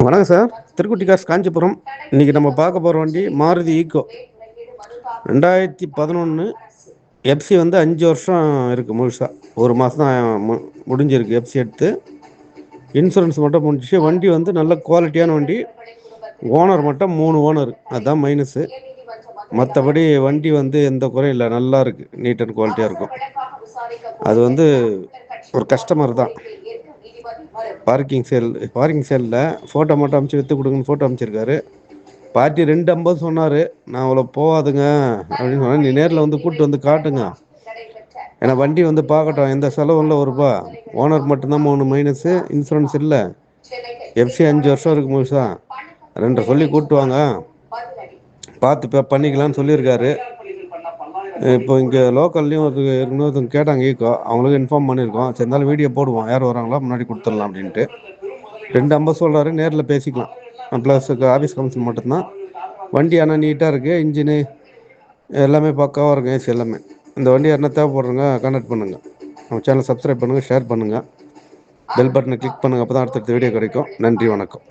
வணக்கம் சார். திருக்குட்டி காசு காஞ்சிபுரம். இன்னைக்கு நம்ம பார்க்க போகிற வண்டி மாருதி ஈக்கோ 2011. எஃப்சி வந்து 5 வருஷம் இருக்குது முழுசாக. ஒரு மாதம் தான் முடிஞ்சிருக்கு எஃப்சி எடுத்து. இன்சூரன்ஸ் மட்டும் முடிஞ்சிச்சு. வண்டி வந்து நல்ல குவாலிட்டியான வண்டி. ஓனர் மட்டும் 3 ஓனர், அதுதான் மைனஸு. மற்றபடி வண்டி வந்து எந்த குறையும் இல்லை, நல்லா இருக்குது, நீட் அண்ட் குவாலிட்டியாக இருக்கும். அது வந்து ஒரு கஸ்டமர் தான். பார்க்கிங் சேலில் ஃபோட்டோ மட்டும் அமுச்சு விற்று கொடுங்கன்னு ஃபோட்டோ அமுச்சிருக்காரு. பார்ட்டி 250 சொன்னார். நான் அவ்வளோ போகாதுங்க அப்படின்னு சொன்னேன். நீ நேரில் வந்து கூப்பிட்டு வந்து காட்டுங்க, ஏன்னா வண்டி வந்து பார்க்கட்டும். எந்த செலவும் இல்லை, ஒரு ரூபா. ஓனர் மட்டும்தான் 3 மைனஸு. இன்சூரன்ஸ் இல்லை. எஃப்சி 5 வருஷம் இருக்குது முழுசா. 2 சொல்லி கூப்பிட்டு வாங்க, பார்த்து இப்போ பண்ணிக்கலான்னு சொல்லியிருக்காரு. இப்போ இங்கே லோக்கல்லையும் இன்னொருத்தவங்க கேட்டாங்க ஈக்கோ, அவங்களுக்கு இன்ஃபார்ம் பண்ணியிருக்கோம். சரி, இருந்தாலும் வீடியோ போடுவோம், யார் வராங்களோ முன்னாடி கொடுத்துடலாம் அப்படின்ட்டு. 250 சொல்கிறாரு, நேரில் பேசிக்கலாம். ப்ளஸுக்கு ஆஃபீஸ் கமிஷன் மட்டும்தான். வண்டி ஆனால் நீட்டாக இருக்குது. இன்ஜினு எல்லாமே பக்காவாக இருக்கும், ஏசி எல்லாமே. இந்த வண்டி யாருன்னா தேவைப்படுறவங்க கான்டாக்ட் பண்ணுங்கள். நம்ம சேனலை சப்ஸ்கிரைப் பண்ணுங்கள், ஷேர் பண்ணுங்கள், பெல் பட்டனை கிளிக் பண்ணுங்கள். அப்போ தான் அடுத்தடுத்த வீடியோ கிடைக்கும். நன்றி, வணக்கம்.